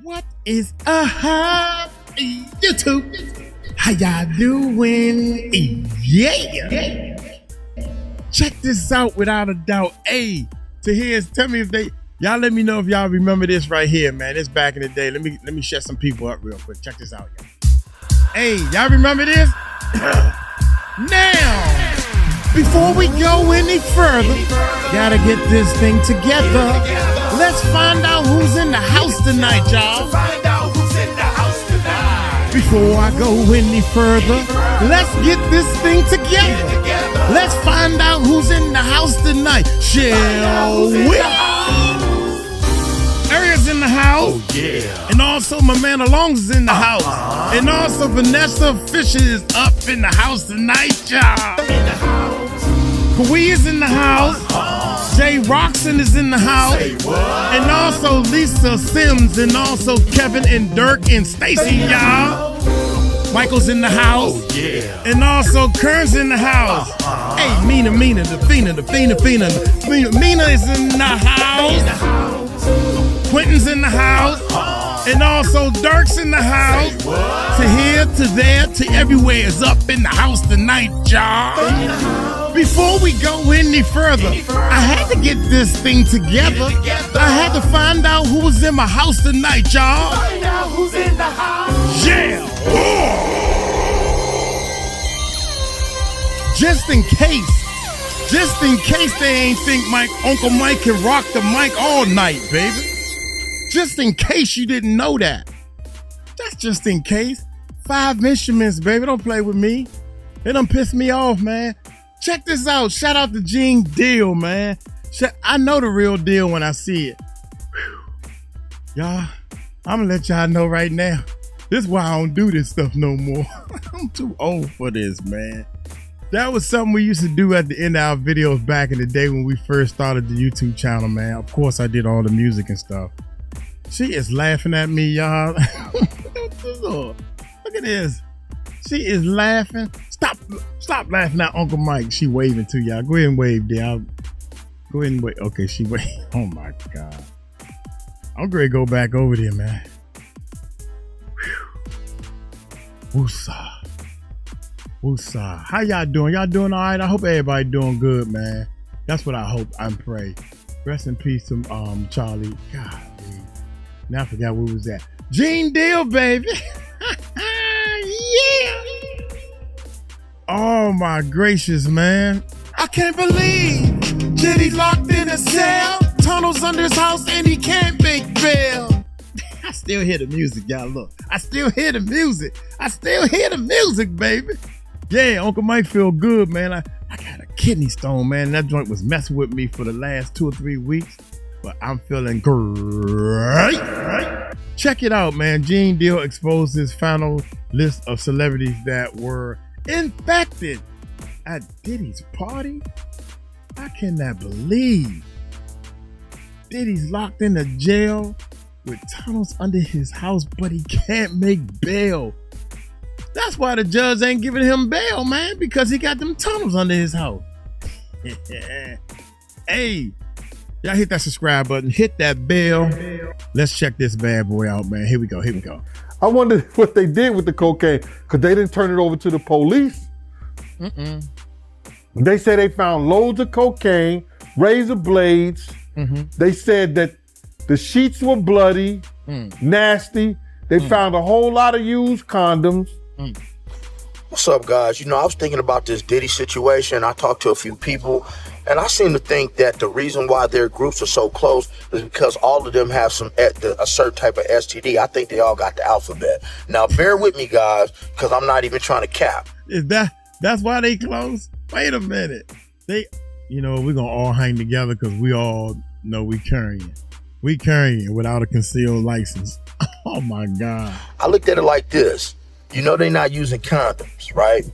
What is up, YouTube? How y'all doing? Yeah. Check this out without a doubt. Hey, tell me if y'all let me know if y'all remember this right here, man. It's back in the day. Let me shut some people up real quick. Check this out, y'all. Hey, y'all remember this? Now, before we go any further, gotta get this thing together. Let's find out who's in the house tonight, y'all. Before I go any further, let's get this thing together. Let's find out who's in the house tonight, shall we? Ariel's in the house. Oh, yeah. And also my man Alongs is in the house. And also Vanessa Fisher is up in the house tonight, y'all. Kawhi is in the house. Jay Roxon is in the house. And also Lisa Sims and also Kevin and Dirk and Stacy, y'all. Michael's in the house. Oh, yeah. And also Kern's in the house. Hey, Mina, the Fina. Mina is in the house. Quentin's in the house. And also Dirk's in the house. To here, to there, to everywhere is up in the house tonight, y'all. Before we go any further, I had to get this thing together. I had to find out who was in my house tonight, y'all. Find out who's in the house. Yeah. Just in case they ain't think Uncle Mike can rock the mic all night, baby. Just in case you didn't know that. That's just in case. 5 instruments, baby. Don't play with me. They done pissed me off, man. Check this out. Shout out to Gene Deal, man. I know the real deal when I see it. Whew. Y'all, I'm gonna let y'all know right now. This is why I don't do this stuff no more. I'm too old for this, man. That was something we used to do at the end of our videos back in the day when we first started the YouTube channel, man. Of course, I did all the music and stuff. She is laughing at me, y'all. Look at this. She is laughing. Stop laughing at Uncle Mike. She waving to y'all. Go ahead and wave there. Go ahead and wave. Okay, she waved. Oh my God. I'm going to go back over there, man. Woosah. Woosah. How y'all doing? Y'all doing all right? I hope everybody doing good, man. That's what I hope and pray. Rest in peace to Charlie. God, dude. Now I forgot where was that. Gene Deal, baby. Yeah. Oh my gracious, man. I can't believe Diddy's locked in a cell. Tunnels under his house and he can't make bail. I still hear the music, y'all. Look, I still hear the music, baby. Yeah, Uncle Mike feel good, man. I got a kidney stone, man. That joint was messing with me for the last 2 or 3 weeks, but I'm feeling great. Check it out, man. Gene Deal exposed his final list of celebrities that were infected at Diddy's party. I cannot believe Diddy's locked in a jail with tunnels under his house, but he can't make bail. That's why the judge ain't giving him bail, man, because he got them tunnels under his house. Hey, y'all hit that subscribe button, hit that bell. Let's check this bad boy out, man. Here we go. I wonder what they did with the cocaine, because they didn't turn it over to the police. They said they found loads of cocaine, razor blades. They said that the sheets were bloody, nasty. They found a whole lot of used condoms. What's up, guys? I was thinking about this Diddy situation. I talked to a few people, and I seem to think that the reason why their groups are so close is because all of them have a certain type of STD. I think they all got the alphabet. Now, bear with me, guys, because I'm not even trying to cap. That's why they close? Wait a minute. We're going to all hang together because we all know we carrying. We carrying without a concealed license. Oh, my God. I looked at it like this. They're not using condoms, right?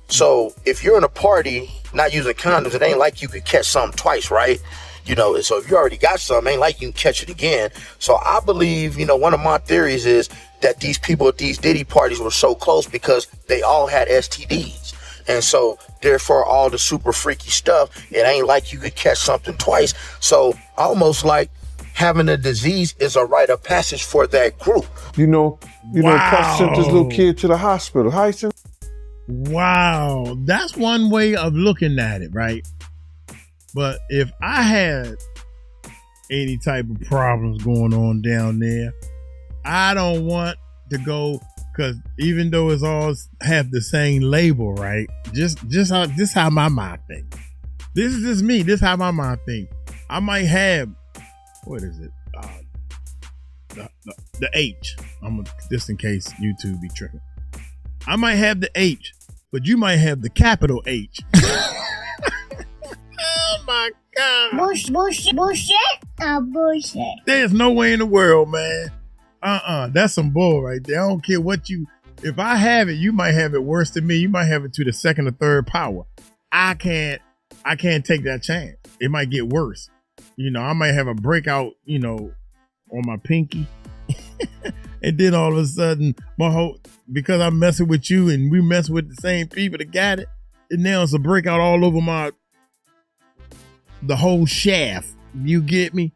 So if you're in a party not using condoms, it ain't like you could catch something twice, right? So if you already got something, ain't like you can catch it again. So I believe, one of my theories is that these people at these Diddy parties were so close because they all had STDs. And so therefore all the super freaky stuff, it ain't like you could catch something twice. So almost like having a disease is a rite of passage for that group. You know, Puff sent this little kid to the hospital. How he sent? Wow, that's one way of looking at it, right? But if I had any type of problems going on down there, I don't want to go, because even though it's all have the same label, right? Just how my mind thinks. This is just me. This how my mind thinks. I might have, what is it? The H. Just in case YouTube be tripping. I might have the H, but you might have the capital H. Oh my God. Bullshit. There's no way in the world, man. That's some bull right there. I don't care what you, if I have it, you might have it worse than me. You might have it to the second or third power. I can't take that chance. It might get worse. You know, I might have a breakout, on my pinky. And then all of a sudden, because I'm messing with you and we mess with the same people that got it, and now it's a breakout all over the whole shaft. You get me?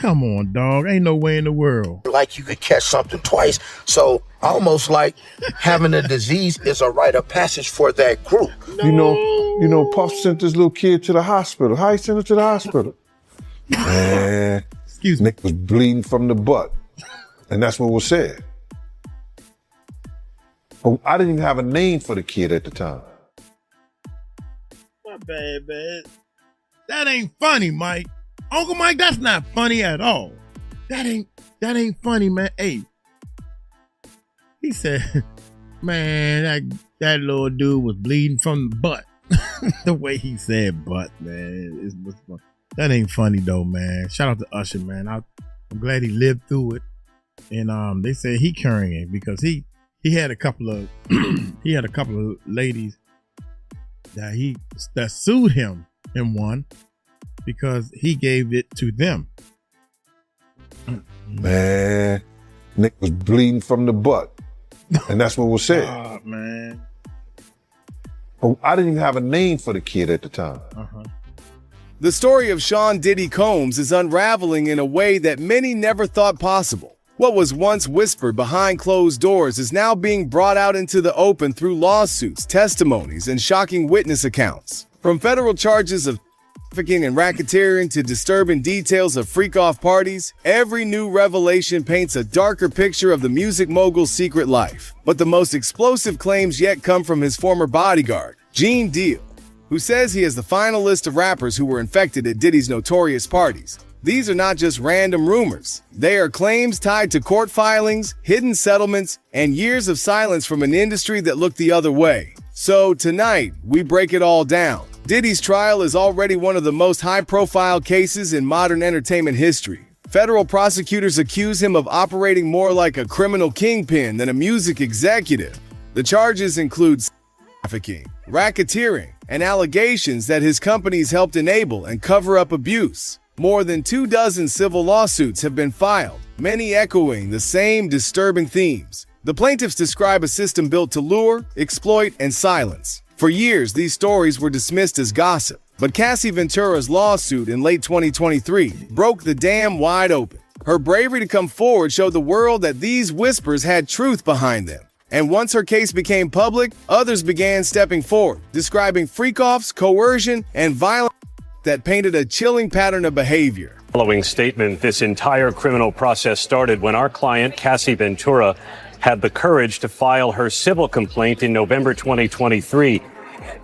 Come on, dog. Ain't no way in the world. Like you could catch something twice. So almost like having a disease is a rite of passage for that group. No. You know, Puff sent this little kid to the hospital. How he sent him to the hospital? Man, excuse me. Nick was bleeding from the butt. And that's what was said. But I didn't even have a name for the kid at the time. My bad, man. That ain't funny, Mike. Uncle Mike, that's not funny at all. That ain't funny, man. Hey, he said, man, that little dude was bleeding from the butt. The way he said butt, man. That ain't funny though, man. Shout out to Usher, man. I'm glad he lived through it. And they said he carrying it because he had a couple of ladies that sued him and won because he gave it to them. Man, Nick was bleeding from the butt. And that's what was said. Oh, man. But I didn't even have a name for the kid at the time. The story of Sean Diddy Combs is unraveling in a way that many never thought possible. What was once whispered behind closed doors is now being brought out into the open through lawsuits, testimonies, and shocking witness accounts. From federal charges of trafficking and racketeering to disturbing details of freak-off parties, every new revelation paints a darker picture of the music mogul's secret life. But the most explosive claims yet come from his former bodyguard, Gene Deal, who says he is the final list of rappers who were infected at Diddy's Notorious parties. These are not just random rumors. They are claims tied to court filings, hidden settlements, and years of silence from an industry that looked the other way. So tonight, we break it all down. Diddy's trial is already one of the most high-profile cases in modern entertainment history. Federal prosecutors accuse him of operating more like a criminal kingpin than a music executive. The charges include trafficking, racketeering, and allegations that his companies helped enable and cover up abuse. More than 24 civil lawsuits have been filed, many echoing the same disturbing themes. The plaintiffs describe a system built to lure, exploit, and silence. For years, these stories were dismissed as gossip, but Cassie Ventura's lawsuit in late 2023 broke the dam wide open. Her bravery to come forward showed the world that these whispers had truth behind them. And once her case became public, others began stepping forward, describing freak-offs, coercion, and violence that painted a chilling pattern of behavior. Following statement, this entire criminal process started when our client, Cassie Ventura, had the courage to file her civil complaint in November 2023.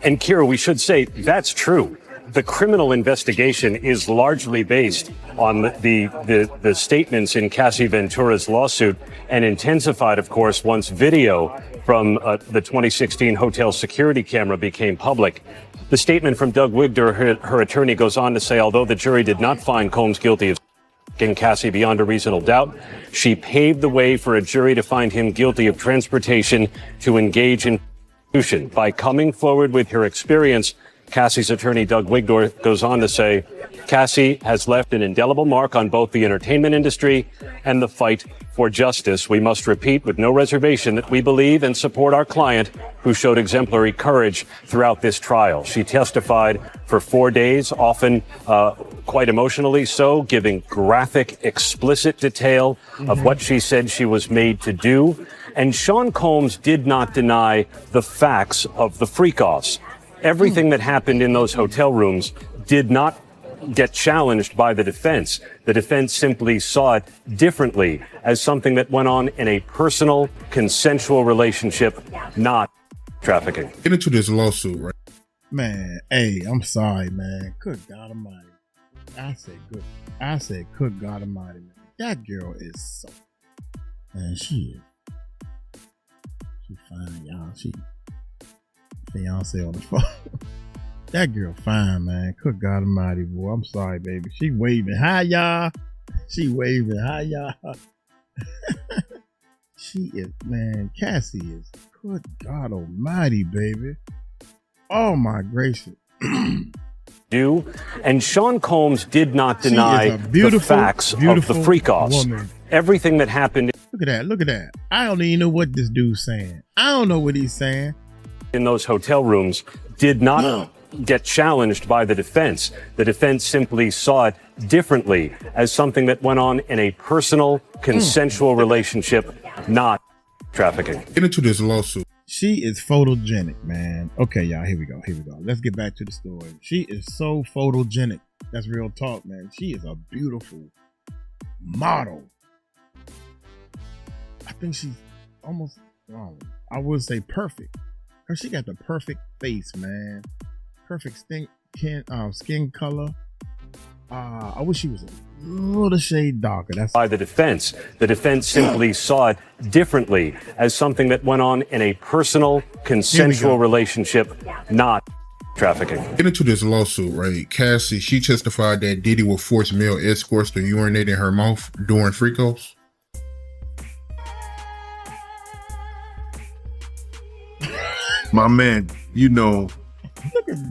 And Kira, we should say that's true. The criminal investigation is largely based on the statements in Cassie Ventura's lawsuit and intensified, of course, once video from the 2016 hotel security camera became public. The statement from Doug Wigder, her attorney, goes on to say, although the jury did not find Combs guilty of Cassie beyond a reasonable doubt, she paved the way for a jury to find him guilty of transportation to engage in prostitution. By coming forward with her experience, Cassie's attorney, Doug Wigdorf, goes on to say, Cassie has left an indelible mark on both the entertainment industry and the fight for justice. We must repeat with no reservation that we believe and support our client, who showed exemplary courage throughout this trial. She testified for 4 days, often quite emotionally so, giving graphic, explicit detail of what she said she was made to do. And Sean Combs did not deny the facts of the freak-offs. Everything that happened in those hotel rooms did not get challenged by the defense. The defense simply saw it differently, as something that went on in a personal, consensual relationship, not trafficking. Get into this lawsuit, right? Man, hey, I'm sorry, man. Good God Almighty. I said, good God Almighty, man. That girl is so, man, she fine, y'all. She fiance on the phone. That girl fine, man. Good God Almighty, boy. I'm sorry, baby. She waving. Hi, y'all. She waving. Hi, y'all. She is, man. Cassie is. Good God Almighty, baby. Oh, my gracious. And Sean Combs did not deny the facts of the freak-offs. Everything that happened. Look at that. Look at that. I don't even know what this dude's saying. I don't know what he's saying. In those hotel rooms did not get challenged by the defense. The defense simply saw it differently, as something that went on in a personal, consensual relationship, not trafficking. Get into this lawsuit. She is photogenic, man. Okay, y'all, here we go. Let's get back to the story. She is so photogenic. That's real talk, man. She is a beautiful model. I think she's almost, I would say perfect. Cause she got the perfect face, man. Perfect skin color. I wish she was a little shade darker. That's by the defense. The defense simply saw it differently, as something that went on in a personal, consensual relationship, not trafficking. Get into this lawsuit, right? Cassie, she testified that Diddy would force male escorts to urinate in her mouth during freak-offs. My man, you know,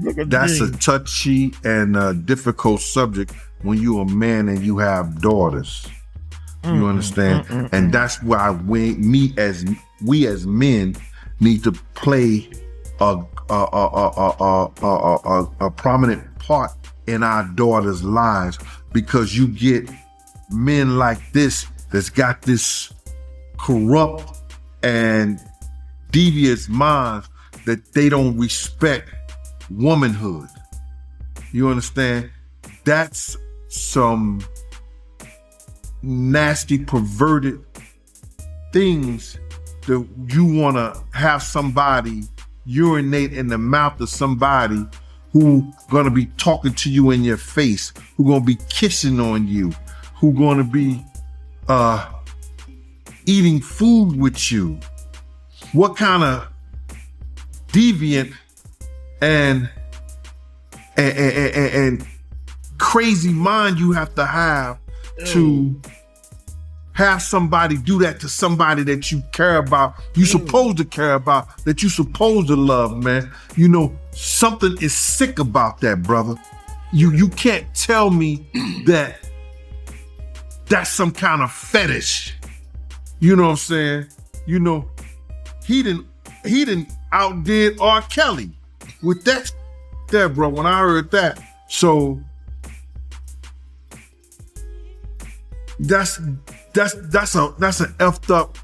look at that's me. a touchy and difficult subject when you're a man and you have daughters. You understand? And that's why we as men need to play a prominent part in our daughters' lives, because you get men like this that's got this corrupt and devious minds that they don't respect womanhood. You understand? That's some nasty, perverted things that you want to have somebody urinate in the mouth of somebody who gonna be talking to you in your face, who gonna be kissing on you, who gonna be eating food with you. What kind of deviant and crazy mind you have to have to have somebody do that to somebody that you care about, you supposed to care about, that you supposed to love, man. You know, something is sick about that, brother. You can't tell me that that's some kind of fetish. You know what I'm saying? You know, he didn't outdid R. Kelly with that there, bro, when I heard that. So that's an effed up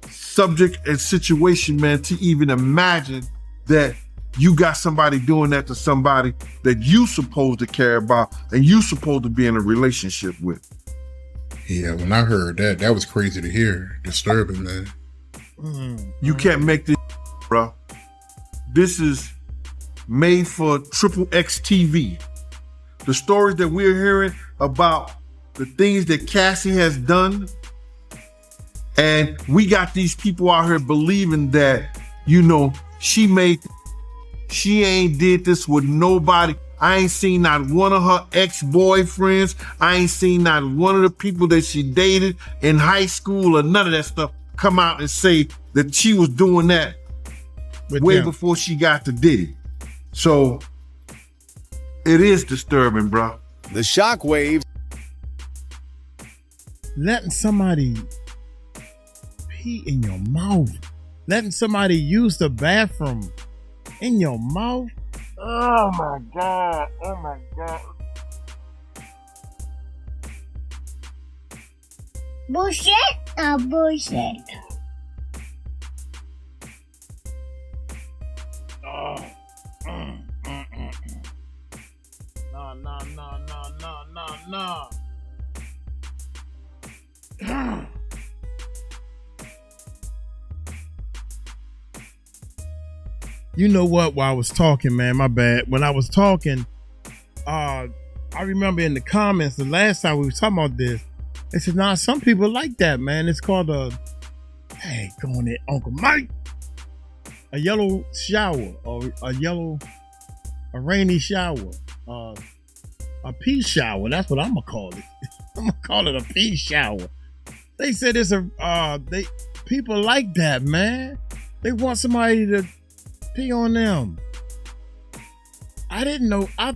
subject and situation, man, to even imagine that you got somebody doing that to somebody that you supposed to care about and you supposed to be in a relationship with. Yeah, when I heard that, that was crazy to hear. Disturbing, man. You can't make this, bro. This is made for XXX TV. The stories that we're hearing about the things that Cassie has done, and we got these people out here believing that, you know, she ain't did this with nobody. I ain't seen not one of her ex-boyfriends. I ain't seen not one of the people that she dated in high school or none of that stuff come out and say that she was doing that way before she got to Diddy. So It is disturbing, bro. The shockwaves Letting somebody pee in your mouth. Letting somebody use the bathroom in your mouth. Oh my God. Oh my God. Bullshit? Bullshit. Oh. No. You know what? While I was talking, man, my bad. When I was talking, I remember in the comments the last time we were talking about this, they said, nah, some people like that, man. It's called hey, go on there, Uncle Mike. A yellow shower or a rainy shower. A pee shower. That's what I'm gonna call it. I'm gonna call it a pee shower. They said it's people like that, man. They want somebody to pee on them. I didn't know. I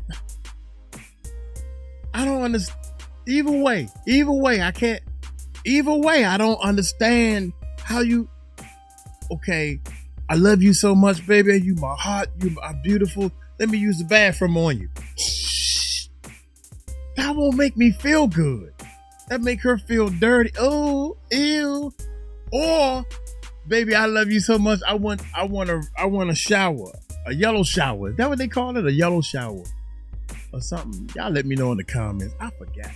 don't understand. Either way, I can't. Either way, I don't understand how you. Okay, I love you so much, baby. You my heart. You are beautiful. Let me use the bathroom on you. That won't make me feel good. That make her feel dirty. Oh, ew. Or, baby, I love you so much. I want a shower, a yellow shower. Is that what they call it? A yellow shower or something? Y'all let me know in the comments. I forgot.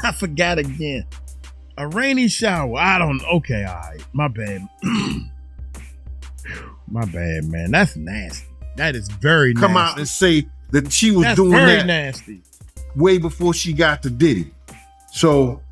I forgot again. A rainy shower. Okay, all right. My bad. My bad, man. That's nasty. That is very nasty. Come out and say that she was That's doing very that nasty. way before she got to Diddy. So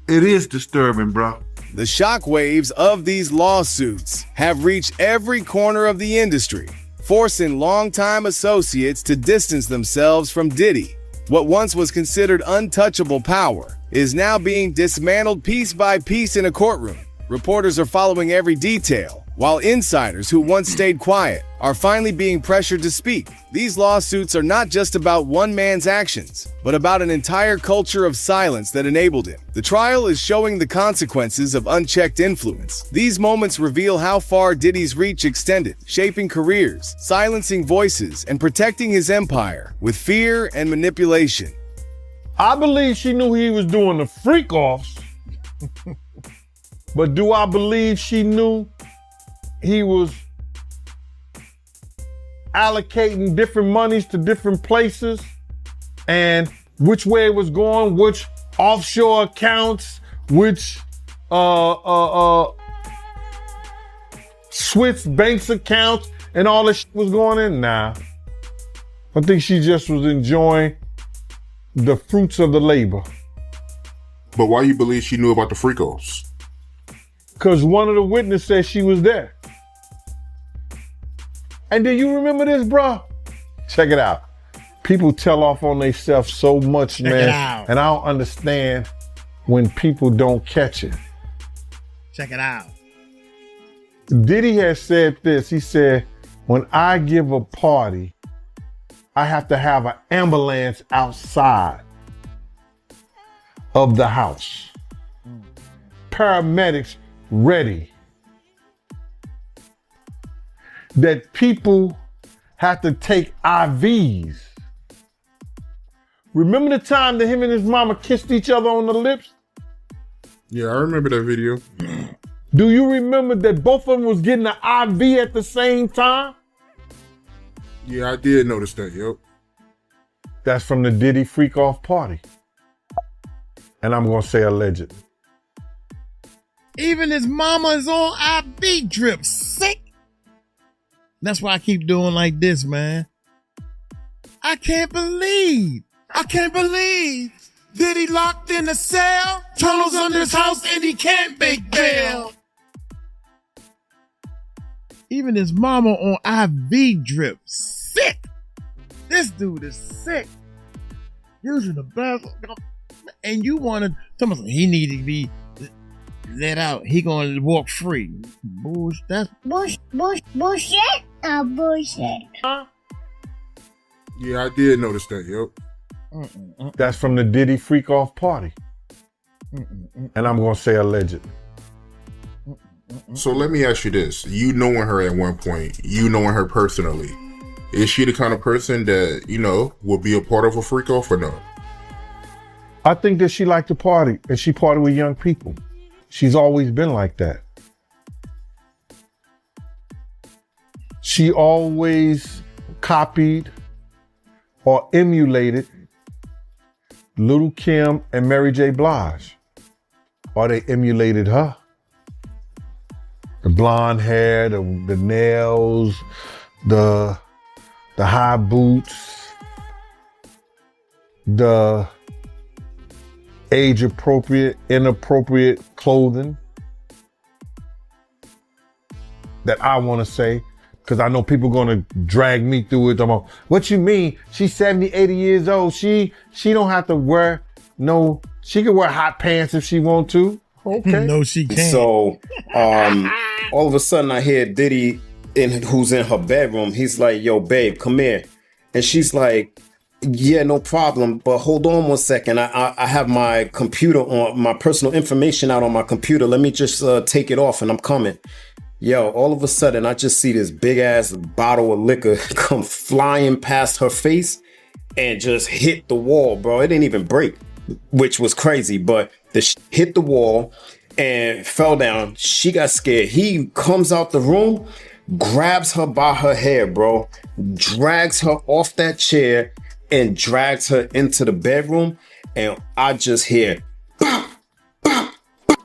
it is disturbing, bro. The shockwaves of these lawsuits have reached every corner of the industry, forcing longtime associates to distance themselves from Diddy. What once was considered untouchable power is now being dismantled piece by piece in a courtroom. Reporters are following every detail, while insiders who once stayed quiet are finally being pressured to speak. These lawsuits are not just about one man's actions, but about an entire culture of silence that enabled him. The trial is showing the consequences of unchecked influence. These moments reveal how far Diddy's reach extended, shaping careers, silencing voices, and protecting his empire with fear and manipulation. I believe she knew he was doing the freak-offs, but do I believe she knew he was allocating different monies to different places and which way it was going, which offshore accounts, which Swiss banks accounts, and all this shit was going in? Nah. I think she just was enjoying the fruits of the labor. But why you believe she knew about the freak-offs? Because one of the witnesses said she was there. And do you remember this, bro? Check it out. People tell off on themselves so much, man. And I don't understand when people don't catch it. Check it out. Diddy has said this. He said, when I give a party, I have to have an ambulance outside of the house. Paramedics ready. That people have to take IVs. Remember the time that him and his mama kissed each other on the lips? Yeah, I remember that video. Do you remember that both of them was getting an IV at the same time? Yeah, I did notice that, yep. That's from the Diddy freak-off party. And I'm gonna say allegedly. Even his mama is on IV drip. Sick. That's why I keep doing like this, man. I can't believe Diddy locked in a cell, tunnels under his house, and he can't make bail. even his mama on IV drip. Sick. This dude is sick. Using the bathroom. And you want to tell me he need to be let out. He going to walk free. Bullshit. That's bullshit. Bullshit. Yeah, I did notice that. Yep. That's from the Diddy freak off party. And I'm gonna say alleged. So let me ask you this: you knowing her at one point, you knowing her personally, is she the kind of person that would be a part of a freak off or not? I think that she liked to party, and she party with young people. She's always been like that. She always copied or emulated Little Kim and Mary J. Blige, or they emulated her. The blonde hair, the nails, the high boots, the age-appropriate, inappropriate clothing that I want to say, because I know people going to drag me through it. What you mean? She's 70, 80 years old. She don't have to wear she can wear hot pants if she want to. Okay. No, she can't. So, all of a sudden I hear Diddy, who's in her bedroom. He's like, yo, babe, come here. And she's like, yeah, no problem. But hold on one second. I have my computer on, my personal information out on my computer. Let me just take it off and I'm coming. Yo, all of a sudden I just see this big ass bottle of liquor come flying past her face and just hit the wall, bro. It didn't even break, which was crazy. But hit the wall and fell down. She got scared. He comes out the room, grabs her by her hair, bro, drags her off that chair and drags her into the bedroom. And I just hear, pop, pop, pop.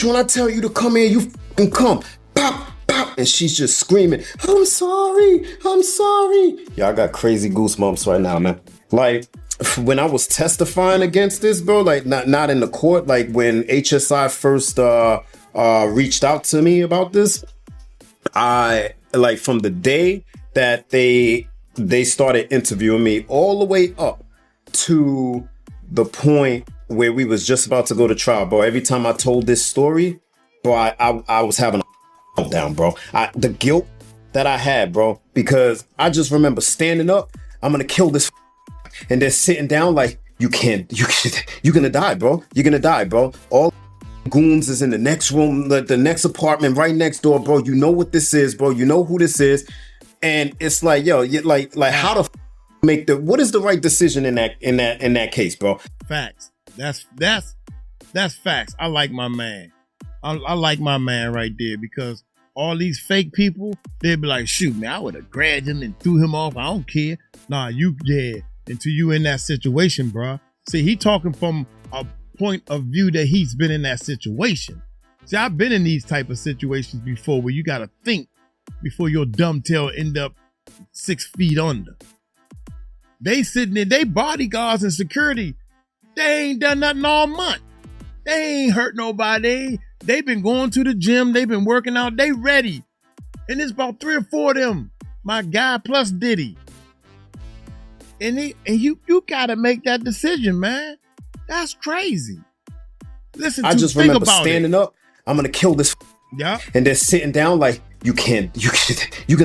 When I tell you to come here, you f***ing come. Pop, pop. And she's just screaming, I'm sorry. Yeah, I got crazy goosebumps right now, man. Like, when I was testifying against this, bro, like not in the court, like when HSI first reached out to me about this, I like from the day that they started interviewing me all the way up to the point where we was just about to go to trial, bro. Every time I told this story, bro, I was having a meltdown, bro. The guilt that I had, bro, because I just remember standing up, I'm gonna kill this. And they're sitting down like, you're gonna die, bro. You're gonna die, bro. All goons is in the next room, the next apartment right next door, bro. You know what this is, bro. You know who this is. And it's like, yo, like how to make what is the right decision in that case, bro? Facts. That's facts. I like my man. I like my man right there, because all these fake people, they'd be like, shoot, man, I would have grabbed him and threw him off. I don't care. Nah, until you in that situation, bruh. See, he talking from a point of view that he's been in that situation. See, I've been in these type of situations before where you got to think before your dumb tail end up 6 feet under. They sitting there, they bodyguards and security. They ain't done nothing all month. They ain't hurt nobody. They been going to the gym. They been working out. They ready. And it's about 3 or 4 of them. My guy plus Diddy. And you gotta make that decision, man. That's crazy. Listen, I just remember standing up. I'm gonna kill this. Yeah. And they're sitting down like, you're gonna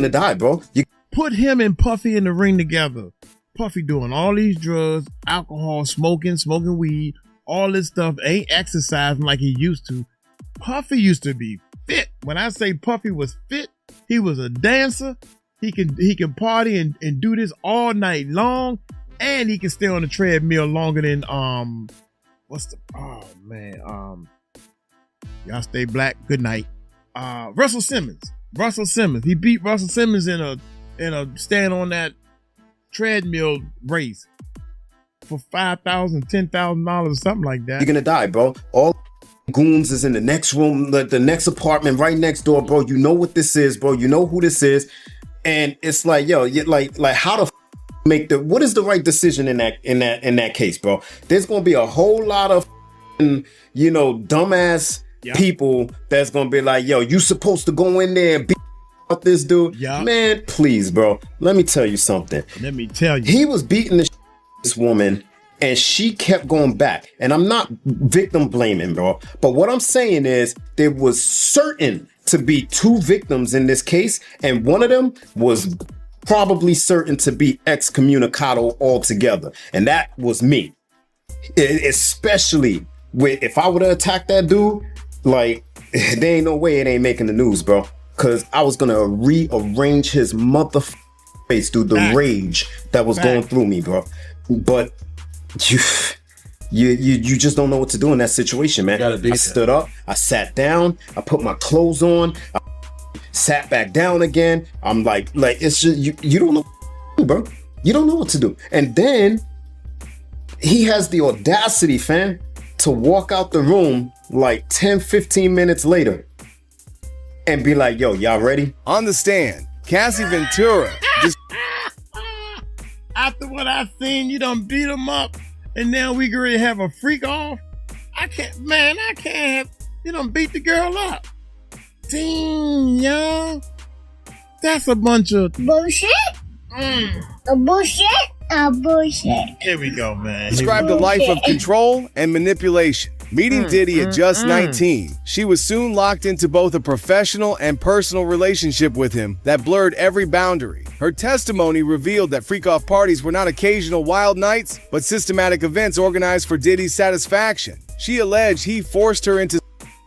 die, bro. Put him and Puffy in the ring together. Puffy doing all these drugs, alcohol, smoking weed, all this stuff. Ain't exercising like he used to. Puffy used to be fit. When I say Puffy was fit, he was a dancer. He can party and do this all night long, and he can stay on the treadmill longer than y'all stay black. Good night. Russell Simmons. He beat Russell Simmons in a stand on that treadmill race for $5,000, $10,000 or something like that. You're gonna die, bro. All goons is in the next room, the next apartment right next door, bro. You know what this is, bro. You know who this is. And it's like, yo, like how to make what is the right decision in that case, bro? There's gonna be a whole lot of dumbass people that's gonna be like, yo, you supposed to go in there and beat up this dude. Yeah. Man, please, bro. Let me tell you something. He was beating this woman and she kept going back. And I'm not victim blaming, bro. But what I'm saying is there was certain to be 2 victims in this case, and one of them was probably certain to be excommunicado altogether. And that was me. Especially with, if I would have attacked that dude, like, there ain't no way it ain't making the news, bro. Cause I was gonna rearrange his motherfucking face through the rage that was going through me, bro. But you just don't know what to do in that situation, man. I stood up, I sat down, I put my clothes on, I sat back down again. I'm like it's just you don't know, bro. You don't know what to do. And then he has the audacity, fam, to walk out the room like 10-15 minutes later and be like, yo, y'all ready? On the stand, Cassie Ventura just after what I seen, you done beat him up, and now we gonna have a freak off. I can't have, you done beat the girl up. Damn, yo. That's a bunch of bullshit. Bullshit. Bullshit. Here we go, man. described a life of control and manipulation. Meeting Diddy at just 19, she was soon locked into both a professional and personal relationship with him that blurred every boundary. Her testimony revealed that freak-off parties were not occasional wild nights, but systematic events organized for Diddy's satisfaction. She alleged he forced her into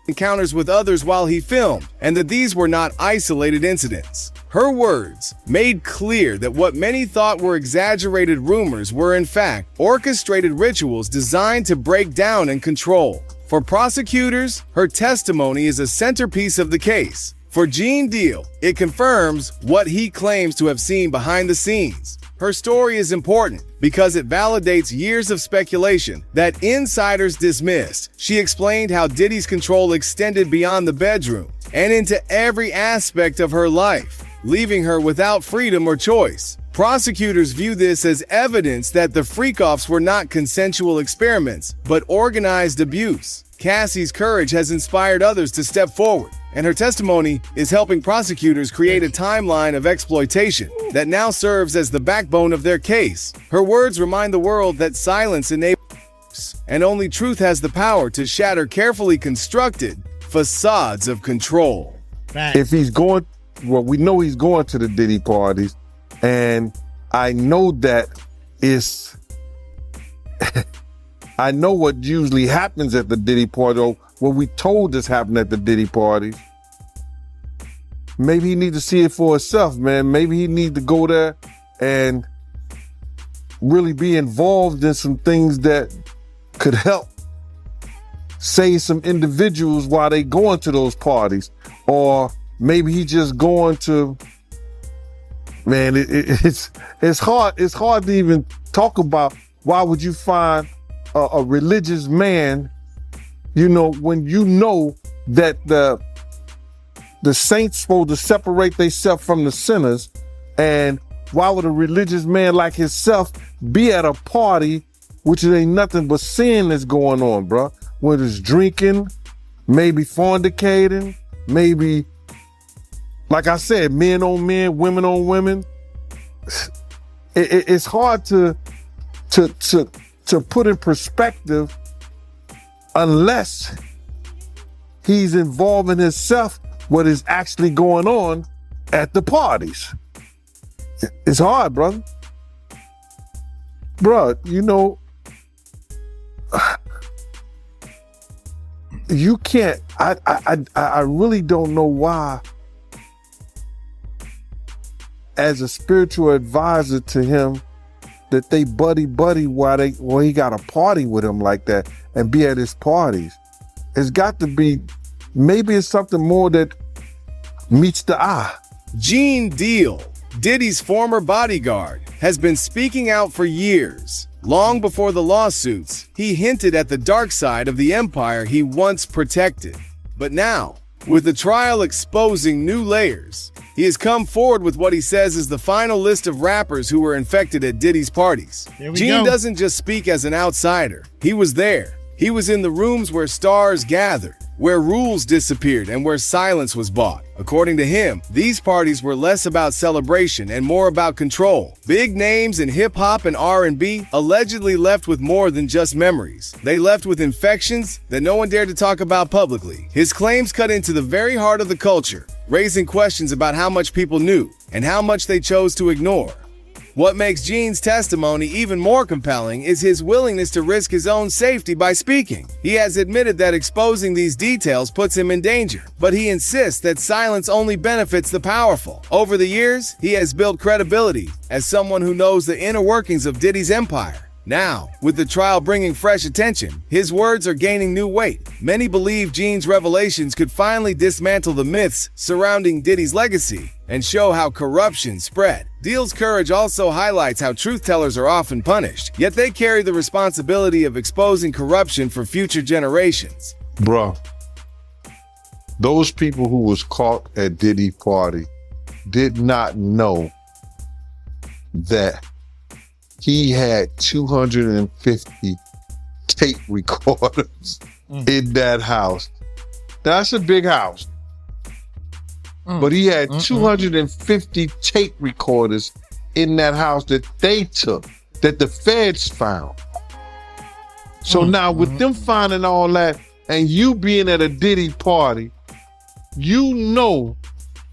encounters with others while he filmed, and that these were not isolated incidents. Her words made clear that what many thought were exaggerated rumors were in fact orchestrated rituals designed to break down and control. For prosecutors, her testimony is a centerpiece of the case. For Gene Deal, it confirms what he claims to have seen behind the scenes. Her story is important because it validates years of speculation that insiders dismissed. She explained how Diddy's control extended beyond the bedroom and into every aspect of her life, leaving her without freedom or choice. Prosecutors view this as evidence that the freak-offs were not consensual experiments, but organized abuse. Cassie's courage has inspired others to step forward, and her testimony is helping prosecutors create a timeline of exploitation that now serves as the backbone of their case. Her words remind the world that silence enables, and only truth has the power to shatter carefully constructed facades of control. If he's going, well, we know he's going to the Diddy parties, and I know that it's, I know what usually happens at the Diddy party, or what we told this happened at the Diddy parties. Maybe he need to see it for himself, man. Maybe he need to go there and really be involved in some things that could help save some individuals while they going to those parties. Or maybe he just going to, man, it's hard to even talk about. Why would you find a religious man, you know, when you know that the saints supposed to separate themselves from the sinners? And why would a religious man like himself be at a party which ain't nothing but sin that's going on, bro? Whether it's drinking, maybe fornicating, maybe, like I said, men on men, women on women. It's hard to put in perspective unless he's involving himself what is actually going on at the parties. It's hard, brother. Bro, you know, you can't, I really don't know why, as a spiritual advisor to him, that they buddy while he got a party with him like that and be at his parties. It's got to be, maybe it's something more that meets the eye. Gene Deal, Diddy's former bodyguard, has been speaking out for years. Long before the lawsuits, he hinted at the dark side of the empire he once protected. But now, with the trial exposing new layers, he has come forward with what he says is the final list of rappers who were infected at Diddy's parties. Gene doesn't just speak as an outsider. He was there. He was in the rooms where stars gathered. where rules disappeared and where silence was bought. According to him, these parties were less about celebration and more about control. Big names in hip-hop and R&B allegedly left with more than just memories. They left with infections that no one dared to talk about publicly. His claims cut into the very heart of the culture, raising questions about how much people knew and how much they chose to ignore. What makes Gene's testimony even more compelling is his willingness to risk his own safety by speaking. He has admitted that exposing these details puts him in danger, but he insists that silence only benefits the powerful. Over the years, he has built credibility as someone who knows the inner workings of Diddy's empire. Now, with the trial bringing fresh attention, his words are gaining new weight. Many believe Gene's revelations could finally dismantle the myths surrounding Diddy's legacy and show how corruption spread. Deal's courage also highlights how truth-tellers are often punished, yet they carry the responsibility of exposing corruption for future generations. Bruh, those people who was caught at Diddy party did not know that he had 250 tape recorders in that house. That's a big house. But he had 250 tape recorders in that house that they took, that the feds found. So now with them finding all that and you being at a Diddy party, you know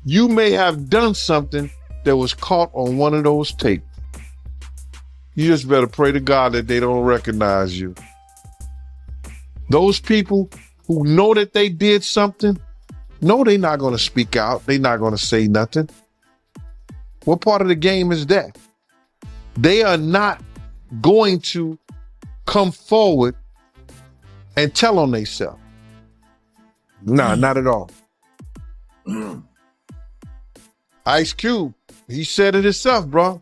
you may have done something that was caught on one of those tapes. You just better pray to God that they don't recognize you. Those people who know that they did something, no, they're not going to speak out. They're not going to say nothing. What part of the game is that? They are not going to come forward and tell on themselves. Nah, not at all. Ice Cube, he said it himself, bro.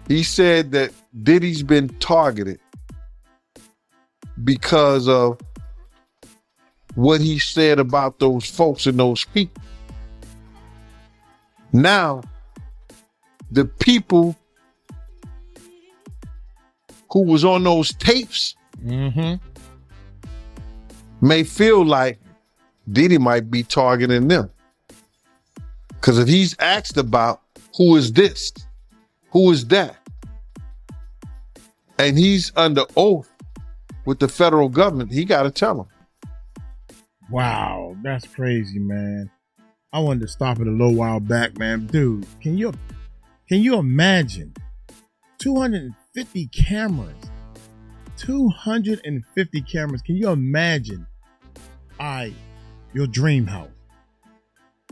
He said that Diddy's been targeted because of what he said about those folks and those people. Now, the people who was on those tapes may feel like Diddy might be targeting them. Because if he's asked about who is this, who is that, and he's under oath with the federal government, he got to tell them. Wow, that's crazy, man. I wanted to stop it a little while back, man. Dude, can you imagine 250 cameras? 250 cameras. Can you imagine your dream house?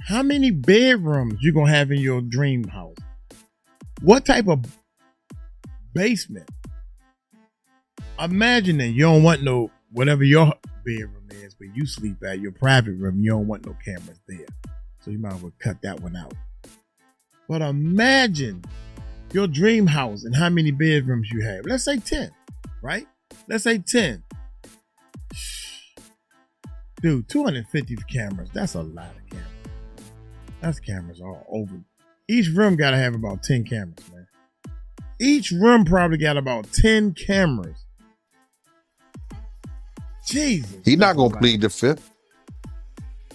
How many bedrooms you gonna have in your dream house? What type of basement? Imagine that you don't want no, whatever your bedroom is, where you sleep at, your private room, you don't want no cameras there. So you might as well cut that one out. But imagine your dream house and how many bedrooms you have. Let's say 10, right? Let's say 10. Dude, 250 cameras, that's a lot of cameras. That's cameras all over. Each room got to have about 10 cameras, man. Each room probably got about 10 cameras. Jesus. He's not going to plead the fifth.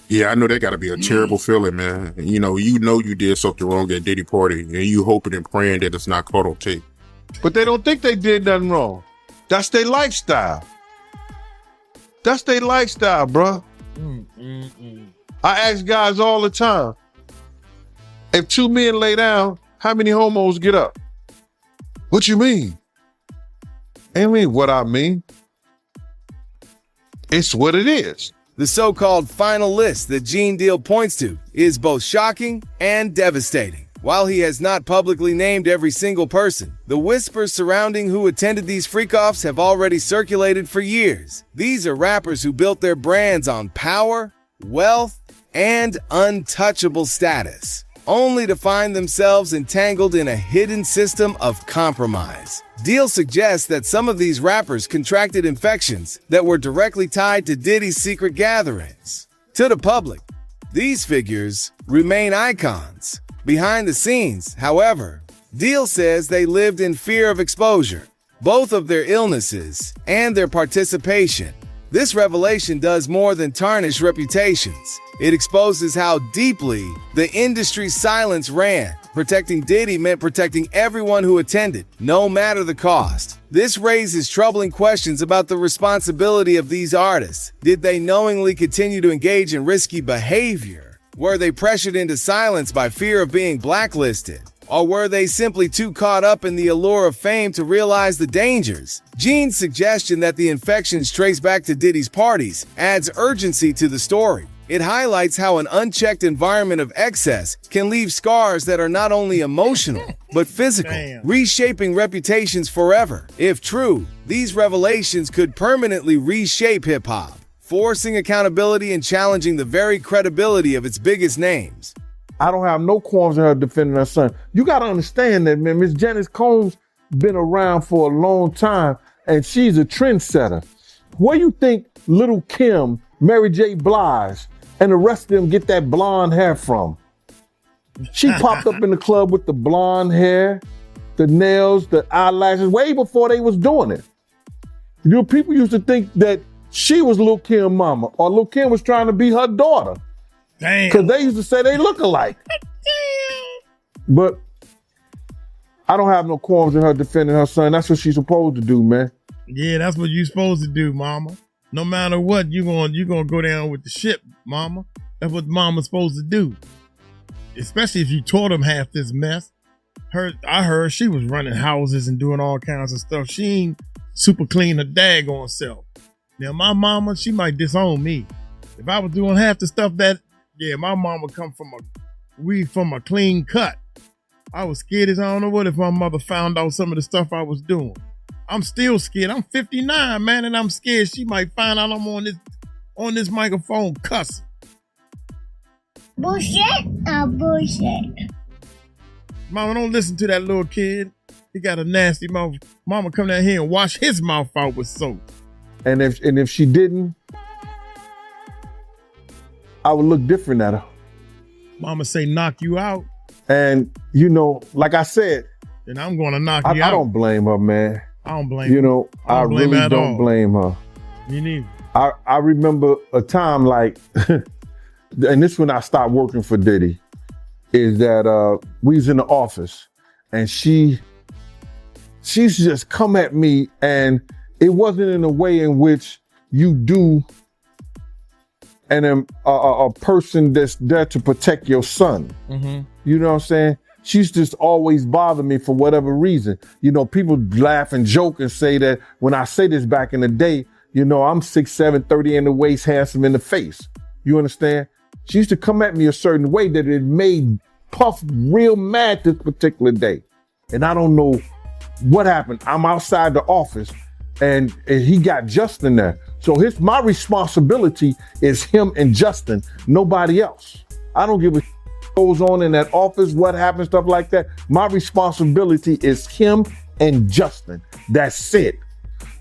Yeah, I know that got to be a terrible feeling, man. You know you did something wrong at Diddy party, and you hoping and praying that it's not caught on tape. But they don't think they did nothing wrong. That's their lifestyle. That's their lifestyle, bro. I ask guys all the time, if two men lay down, how many homos get up? What you mean? I mean what I mean. It's what it is. The so-called final list that Gene Deal points to is both shocking and devastating. While he has not publicly named every single person, the whispers surrounding who attended these freak-offs have already circulated for years. These are rappers who built their brands on power, wealth, and untouchable status, only to find themselves entangled in a hidden system of compromise. Deal suggests that some of these rappers contracted infections that were directly tied to Diddy's secret gatherings. To the public, these figures remain icons. Behind the scenes, however, Deal says they lived in fear of exposure. Both of their illnesses and their participation This revelation does more than tarnish reputations. It exposes how deeply the industry's silence ran. Protecting Diddy meant protecting everyone who attended, no matter the cost. This raises troubling questions about the responsibility of these artists. Did they knowingly continue to engage in risky behavior? Were they pressured into silence by fear of being blacklisted? Or were they simply too caught up in the allure of fame to realize the dangers? Gene's suggestion that the infections trace back to Diddy's parties adds urgency to the story. It highlights how an unchecked environment of excess can leave scars that are not only emotional, but physical, reshaping reputations forever. If true, these revelations could permanently reshape hip-hop, forcing accountability and challenging the very credibility of its biggest names. I don't have no qualms in her defending her son. You got to understand that, man, Miss Janice Combs been around for a long time, and she's a trendsetter. Where you think Little Kim, Mary J. Blige, and the rest of them get that blonde hair from? She popped up in the club with the blonde hair, the nails, the eyelashes, way before they was doing it. You know, people used to think that she was Lil' Kim mama, or Lil' Kim was trying to be her daughter. Damn. Because they used to say they look alike. But I don't have no qualms in her defending her son. That's what she's supposed to do, man. Yeah, that's what you're supposed to do, mama. No matter what, you're gonna go down with the ship, mama. That's what mama's supposed to do. Especially if you taught him half this mess. I heard she was running houses and doing all kinds of stuff. She ain't super clean her daggone self. Now my mama, she might disown me. If I was doing half the stuff my mama come from a clean cut. I was scared as I don't know what if my mother found out some of the stuff I was doing. I'm still scared. I'm 59, man, and I'm scared she might find out I'm on this microphone cussing. Bullshit, bullshit. Mama, don't listen to that little kid. He got a nasty mouth. Mama come down here and wash his mouth out with soap. And if she didn't, I would look different at her. Mama say knock you out. And, you know, like I said, then I'm going to knock you out. I don't blame her, man. I don't blame her. You know, I really don't blame her. Me neither. I remember a time like, and this when I stopped working for Diddy, is that we was in the office and she's just come at me, and it wasn't in a way in which you do and a person that's there to protect your son. Mm-hmm. You know what I'm saying? She's just always bothered me for whatever reason. You know, people laugh and joke and say that when I say this back in the day, you know, I'm 6'7", 30 in the waist, handsome in the face. You understand? She used to come at me a certain way that it made Puff real mad this particular day. And I don't know what happened. I'm outside the office and he got Justin there. So my responsibility is him and Justin, nobody else. I don't give a goes on in that office, what happens, stuff like that. My responsibility is him and Justin. That's it.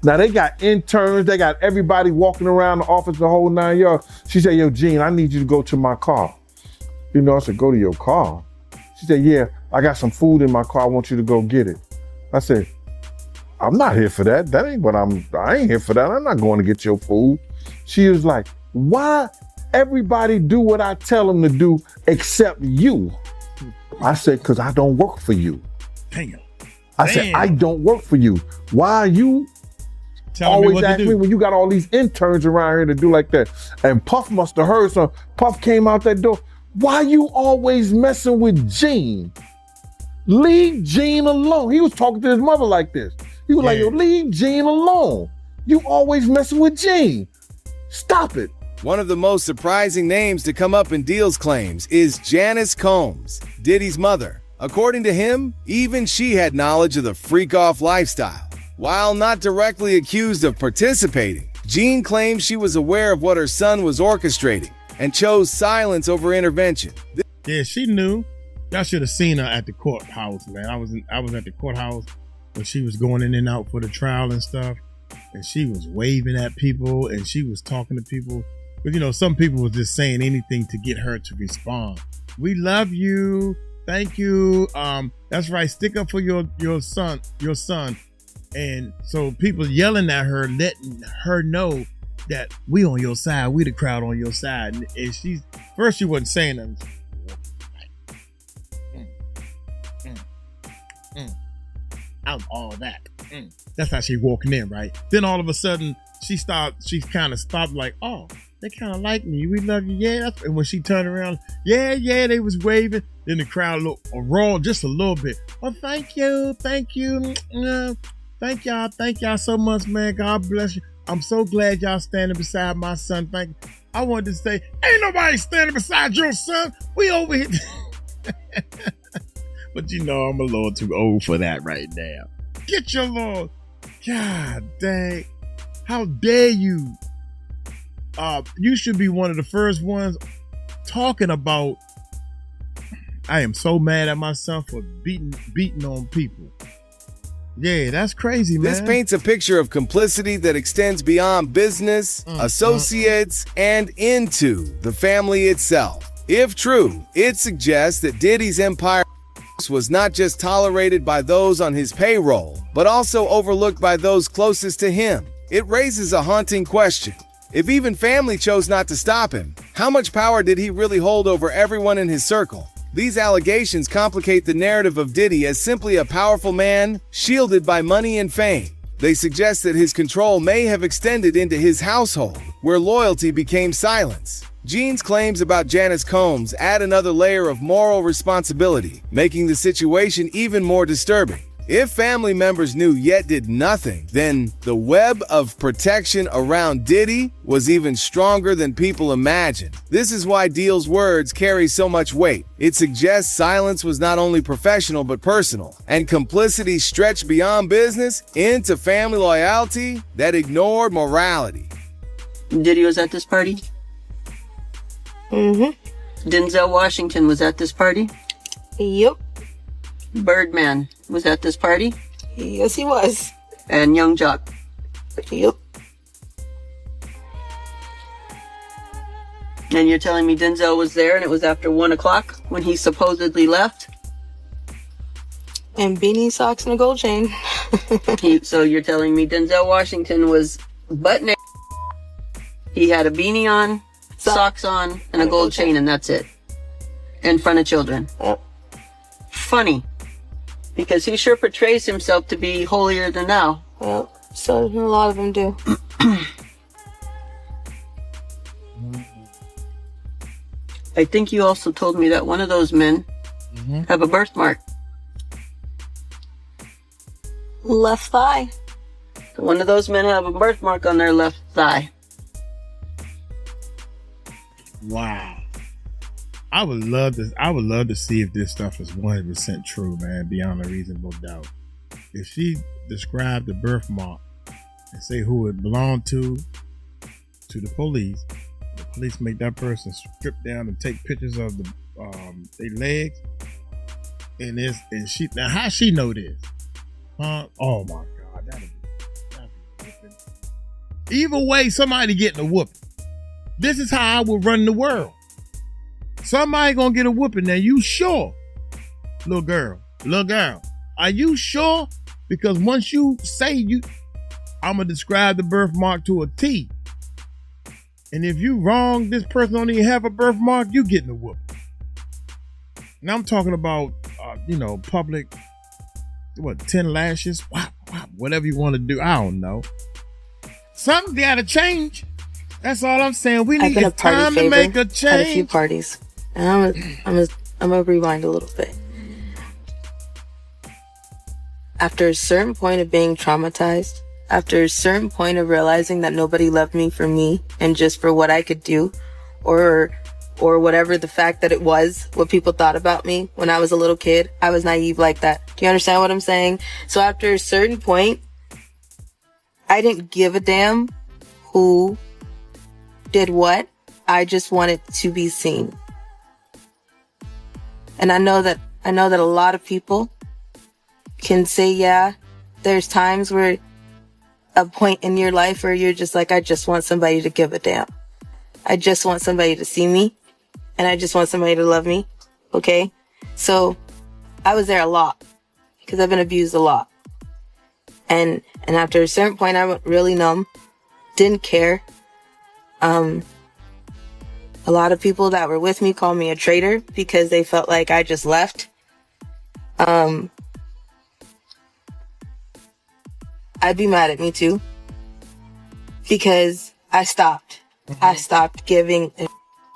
Now they got interns, they got everybody walking around the office the whole 9 yards. She said, yo, Gene, I need you to go to my car. You know, I said, go to your car? She said, yeah, I got some food in my car. I want you to go get it. I said, I'm not here for that. I ain't here for that. I'm not going to get your food. She was like, why everybody do what I tell them to do except you? I said, because I don't work for you. Damn. I said, I don't work for you. Why are you always asking me when you got all these interns around here to do like that? And Puff must have heard something. Puff came out that door. Why you always messing with Gene? Leave Gene alone. He was talking to his mother like this. He was like, yo, leave Gene alone. You always messing with Gene. Stop it. One of the most surprising names to come up in Deal's claims is Janice Combs, Diddy's mother. According to him, even she had knowledge of the freak-off lifestyle. While not directly accused of participating, Gene claims she was aware of what her son was orchestrating and chose silence over intervention. Yeah, she knew. Y'all should have seen her at the courthouse, man. I was at the courthouse when she was going in and out for the trial and stuff, and she was waving at people and she was talking to people. But you know, some people were just saying anything to get her to respond. We love you. Thank you. That's right. Stick up for your son. And so people yelling at her, letting her know that we on your side, we the crowd on your side. And she wasn't saying nothing. I'm all that. That's how she walking in, right? Then all of a sudden, she kind of stopped like, oh, they kind of like me. We love you. Yeah. And when she turned around, yeah, they was waving. Then the crowd roared just a little bit. Oh, thank you. Thank y'all so much, man. God bless you. I'm so glad y'all standing beside my son. Thank you. I wanted to say, ain't nobody standing beside your son. We over here. But I'm a little too old for that right now. Get your little, God dang. How dare you? You should be one of the first ones talking about, I am so mad at my son for beating on people. Yeah, that's crazy, man. This paints a picture of complicity that extends beyond business, associates, and into the family itself. If true, it suggests that Diddy's empire was not just tolerated by those on his payroll, but also overlooked by those closest to him. It raises a haunting question. If even family chose not to stop him, how much power did he really hold over everyone in his circle? These allegations complicate the narrative of Diddy as simply a powerful man, shielded by money and fame. They suggest that his control may have extended into his household, where loyalty became silence. Gene's claims about Janice Combs add another layer of moral responsibility, making the situation even more disturbing. If family members knew yet did nothing, then the web of protection around Diddy was even stronger than people imagined. This is why Deal's words carry so much weight. It suggests silence was not only professional but personal, and complicity stretched beyond business into family loyalty that ignored morality. Diddy was at this party? Denzel Washington was at this party? Yep. Birdman was at this party? Yes, he was. And Young Jock? Yep. And you're telling me Denzel was there and it was after 1 o'clock when he supposedly left? And beanie, socks, and a gold chain. So you're telling me Denzel Washington was butt naked, he had a beanie on, socks on, and a gold chain, and that's it. In front of children. Yep. Funny. Because he sure portrays himself to be holier than thou. Well, so a lot of them do. I think you also told me that one of those men have a birthmark. Left thigh. One of those men have a birthmark on their left thigh. Wow. I would love to see if this stuff is 100% true, man, beyond a reasonable doubt. If she described the birthmark and say who it belonged to the police make that person strip down and take pictures of their legs, and she, now how she know this? Huh? Oh my God, that'd be whooping. Either way, somebody getting a whooping. This is how I would run the world. Somebody gonna get a whooping. Now, you sure? Little girl, are you sure? Because once you say I'm gonna describe the birthmark to a T. And if you wrong, this person don't even have a birthmark, you getting a whooping. Now I'm talking about, public, 10 lashes, whatever you want to do. I don't know. Something gotta change. That's all I'm saying. We need time to make a change. At a few parties. And I'm gonna rewind a little bit. After a certain point of being traumatized, after a certain point of realizing that nobody loved me for me and just for what I could do, or whatever the fact that it was, what people thought about me when I was a little kid, I was naive like that. Do you understand what I'm saying? So after a certain point, I didn't give a damn who did what. I just wanted to be seen. And I know that a lot of people can say, yeah, there's times where a point in your life where you're just like, I just want somebody to give a damn. I just want somebody to see me, and I just want somebody to love me. Okay? So I was there a lot because I've been abused a lot. And after a certain point, I went really numb, didn't care. A lot of people that were with me called me a traitor because they felt like I just left. I'd be mad at me too because I stopped. I stopped giving a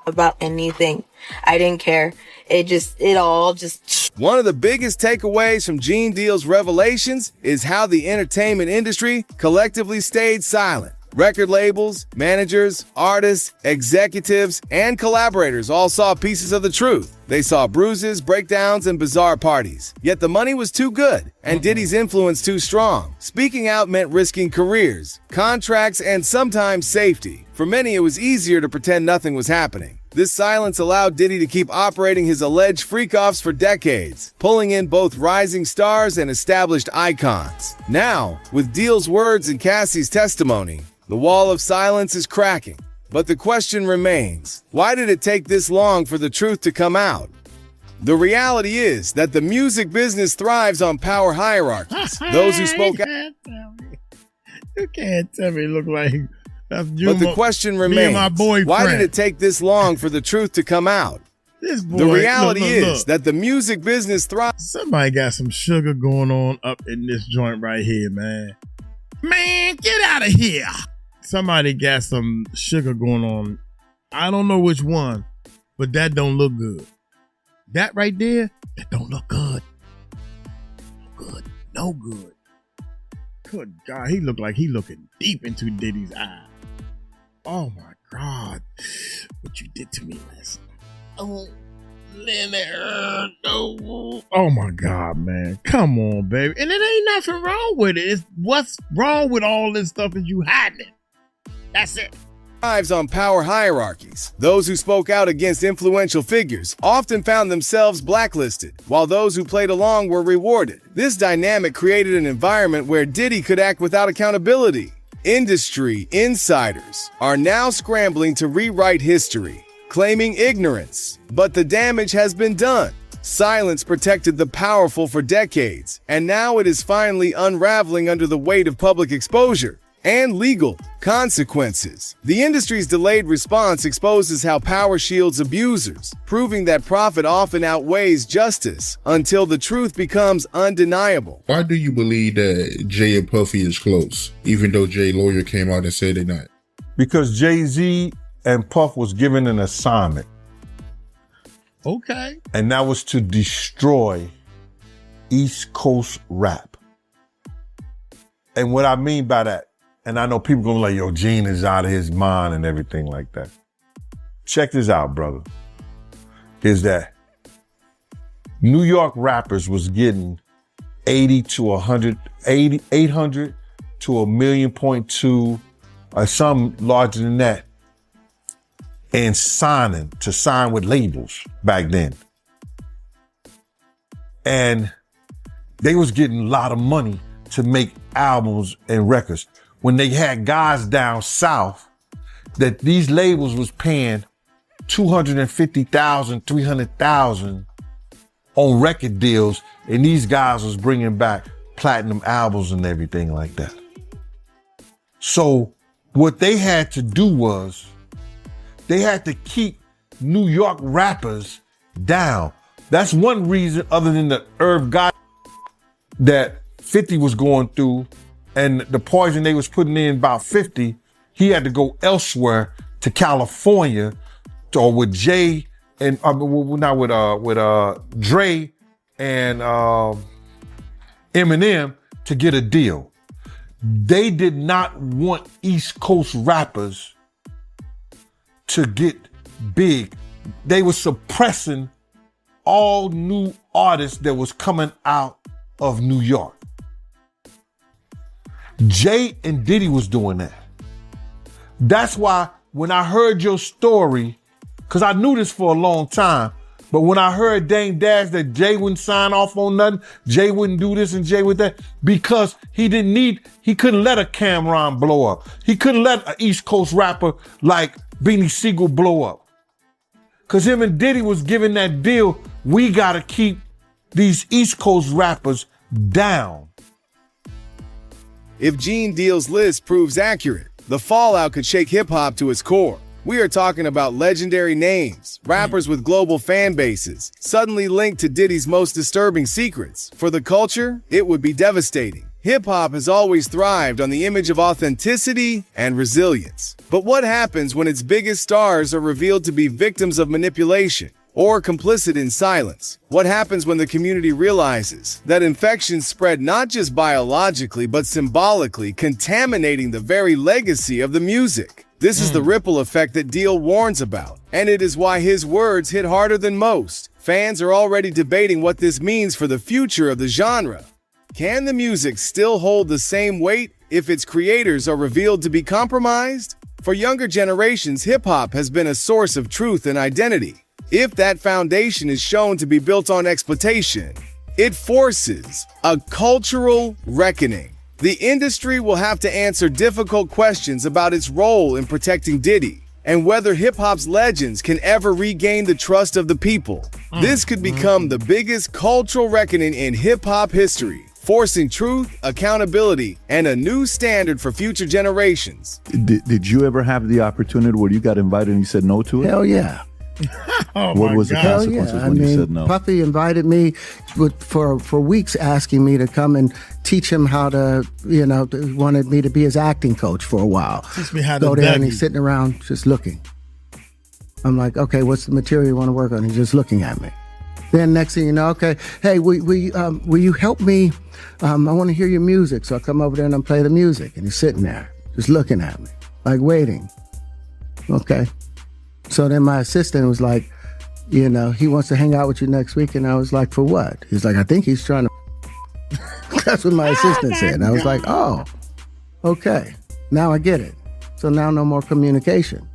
about anything. I didn't care. It all just... One of the biggest takeaways from Gene Deal's revelations is how the entertainment industry collectively stayed silent. Record labels, managers, artists, executives, and collaborators all saw pieces of the truth. They saw bruises, breakdowns, and bizarre parties. Yet the money was too good, and Diddy's influence too strong. Speaking out meant risking careers, contracts, and sometimes safety. For many, it was easier to pretend nothing was happening. This silence allowed Diddy to keep operating his alleged freak-offs for decades, pulling in both rising stars and established icons. Now, with Deal's words and Cassie's testimony, the wall of silence is cracking. But the question remains, why did it take this long for the truth to come out? The reality is that the music business thrives on power hierarchies. Those who spoke out... You can't tell me it look like... But the question remains, why did it take this long for the truth to come out? The reality is that the music business thrives... Somebody got some sugar going on up in this joint right here, man. Man, get out of here. Somebody got some sugar going on. I don't know which one, but that don't look good. That right there, that don't look good. Good. No good. Good God, he looked like he looking deep into Diddy's eye. Oh my God. What you did to me last night. Oh, Leonard. Oh my God, man. Come on, baby. And it ain't nothing wrong with it. It's what's wrong with all this stuff is you hiding it. That's it. Thrives on power hierarchies. Those who spoke out against influential figures often found themselves blacklisted, while those who played along were rewarded. This dynamic created an environment where Diddy could act without accountability. Industry insiders are now scrambling to rewrite history, claiming ignorance. But the damage has been done. Silence protected the powerful for decades, and now it is finally unraveling under the weight of public exposure and legal consequences. The industry's delayed response exposes how power shields abusers, proving that profit often outweighs justice until the truth becomes undeniable. Why do you believe that Jay and Puffy is close, even though Jay's lawyer came out and said they're not? Because Jay-Z and Puff was given an assignment. Okay. And that was to destroy East Coast rap. And what I mean by that, and I know people gonna be like, yo, Gene is out of his mind and everything like that. Check this out, brother. Is that New York rappers was getting 800 to 1.2 million, or some larger than that, and sign with labels back then. And they was getting a lot of money to make albums and records. When they had guys down south that these labels was paying $250,000, $300,000 on record deals, and these guys was bringing back platinum albums and everything like that. So what they had to do was they had to keep New York rappers down. That's one reason, other than the Irv Gotti that 50 was going through, and the poison they was putting in about 50, he had to go elsewhere to California, or with Jay and not with Dre and Eminem to get a deal. They did not want East Coast rappers to get big. They were suppressing all new artists that was coming out of New York. Jay and Diddy was doing that. That's why when I heard your story, because I knew this for a long time, but when I heard Dame Dash that Jay wouldn't sign off on nothing, Jay wouldn't do this and Jay with that, because he couldn't let a Cameron blow up. He couldn't let an East Coast rapper like Beanie Siegel blow up. Because him and Diddy was giving that deal, we gotta keep these East Coast rappers down. If Gene Deal's list proves accurate, the fallout could shake hip-hop to its core. We are talking about legendary names, rappers with global fan bases, suddenly linked to Diddy's most disturbing secrets. For the culture, it would be devastating. Hip-hop has always thrived on the image of authenticity and resilience. But what happens when its biggest stars are revealed to be victims of manipulation or complicit in silence? What happens when the community realizes that infections spread not just biologically but symbolically, contaminating the very legacy of the music? This is the ripple effect that Deal warns about, and it is why his words hit harder than most. Fans are already debating what this means for the future of the genre. Can the music still hold the same weight if its creators are revealed to be compromised? For younger generations, hip-hop has been a source of truth and identity. If that foundation is shown to be built on exploitation, it forces a cultural reckoning. The industry will have to answer difficult questions about its role in protecting Diddy and whether hip-hop's legends can ever regain the trust of the people. This could become the biggest cultural reckoning in hip-hop history, forcing truth, accountability, and a new standard for future generations. Did you ever have the opportunity where you got invited and you said no to it? Hell yeah. What was the consequences when you said no? Puffy invited me for weeks, asking me to come and teach him how to, wanted me to be his acting coach for a while. Teach me how to go there, Dougie. and he's sitting around just looking. I'm like, okay, what's the material you want to work on? He's just looking at me. Then next thing you know, okay, hey, will you help me? I want to hear your music. So I come over there and I play the music, and he's sitting there just looking at me, like waiting. Okay. So then my assistant was like, he wants to hang out with you next week. And I was like, for what? He's like, I think he's trying to. That's what my assistant said. And I was like, oh, okay. Now I get it. So now no more communication.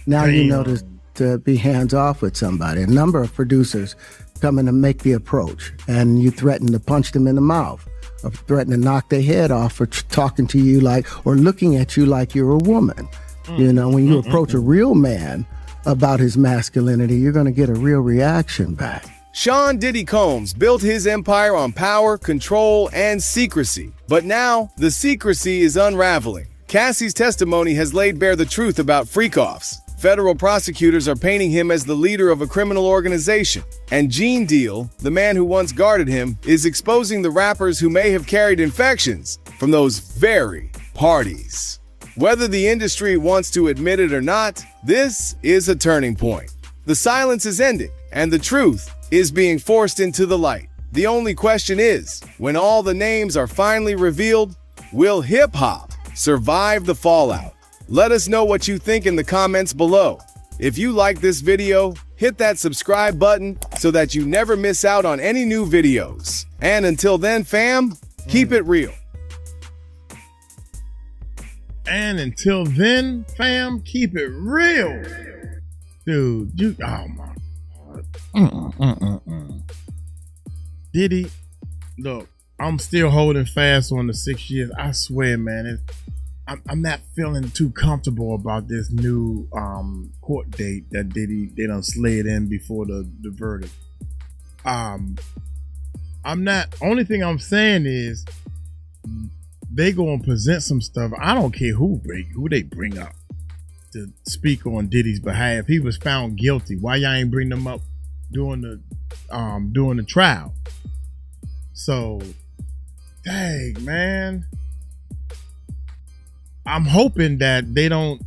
Now you know to be hands off with somebody. A number of producers come in to make the approach, and you threaten to punch them in the mouth, or threaten to knock their head off for talking to you or looking at you like you're a woman. When you approach a real man about his masculinity, you're going to get a real reaction back. Sean Diddy Combs built his empire on power, control, and secrecy. But now, the secrecy is unraveling. Cassie's testimony has laid bare the truth about freak-offs. Federal prosecutors are painting him as the leader of a criminal organization. And Gene Deal, the man who once guarded him, is exposing the rappers who may have carried infections from those very parties. Whether the industry wants to admit it or not, this is a turning point. The silence is ending, and the truth is being forced into the light. The only question is, when all the names are finally revealed, will hip-hop survive the fallout? Let us know what you think in the comments below. If you like this video, hit that subscribe button so that you never miss out on any new videos. And until then, fam, keep it real. And until then, fam, keep it real. Dude, oh my God. Diddy, look, I'm still holding fast on the 6 years. I swear, man, I'm not feeling too comfortable about this new court date that they done slid in before the verdict. I'm not, only thing I'm saying is they gonna present some stuff. I don't care who they bring up to speak on Diddy's behalf. He was found guilty. Why y'all ain't bring them up during the trial? So, dang, man. I'm hoping that they don't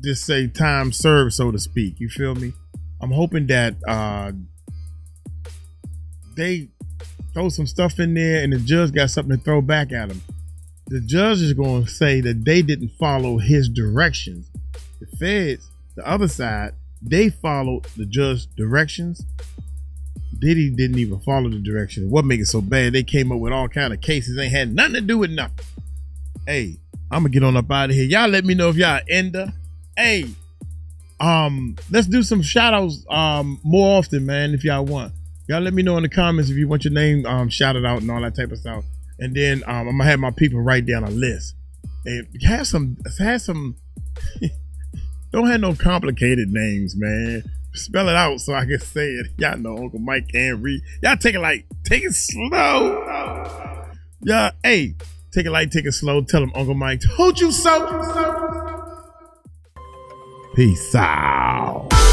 just say time served, so to speak. You feel me? I'm hoping that they throw some stuff in there and the judge got something to throw back at them. The judge is going to say that they didn't follow his directions. The feds, the other side, they followed the judge's directions. Diddy didn't even follow the directions. What makes it so bad? They came up with all kind of cases. Ain't had nothing to do with nothing. Hey, I'm gonna get on up out of here. Y'all let me know if y'all ender. Hey, let's do some shout outs more often, man, if y'all want. Y'all let me know in the comments if you want your name shouted out and all that type of stuff. And then I'm gonna have my people write down a list. And have some don't have no complicated names, man. Spell it out so I can say it. Y'all know Uncle Mike can't read. Y'all take it slow. Yeah, hey, Take it light, take it slow. Tell him Uncle Mike told you so. Peace out.